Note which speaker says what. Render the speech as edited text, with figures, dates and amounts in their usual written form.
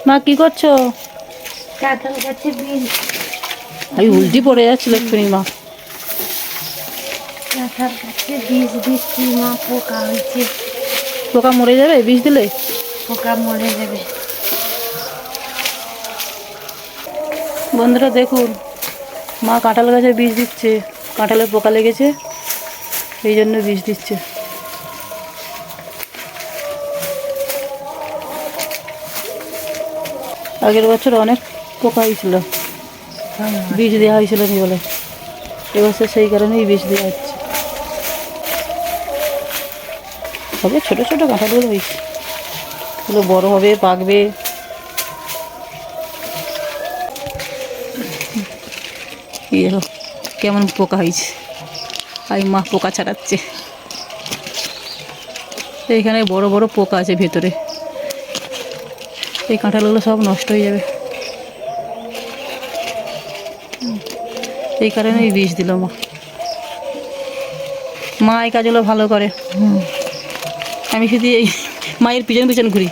Speaker 1: মা কি করছো?
Speaker 2: কাঁঠাল গাছে বীজ।
Speaker 1: আমি উল্টি পড়ে যাচ্ছি লক্ষ্মী মা।
Speaker 2: কাঁঠাল গাছে বীজ দিচ্ছি মা, পোকা হয়েছে।
Speaker 1: পোকা মরে যাবে বিষ দিলে?
Speaker 2: পোকা মরে যাবে।
Speaker 1: বন্ধুরা দেখুন, মা কাঁঠাল গাছে বীজ দিচ্ছে। কাঁঠালে পোকা লেগেছে, এই জন্য বীজ দিচ্ছে। আগের বছর অনেক পোকা হয়েছিল, বীজ দেওয়া হয়েছিল নি বলে। এবছর সেই কারণেই বীজ দেওয়া হচ্ছে। তবে ছোটো ছোটো কাঁঠালগুলো হয়েছে, এগুলো বড়ো হবে, পাকবে। এই দেখো কেমন পোকা হয়েছে, আর মা পোকা ছাড়াচ্ছে। এইখানে বড় বড় পোকা আছে ভেতরে, এই কাঁঠালগুলো সব নষ্ট হয়ে যাবে। এই কারণেই বিষ দিল মা। মা এই কাজগুলো ভালো করে, আমি শুধু এই মায়ের পিছন পিছন ঘুরি।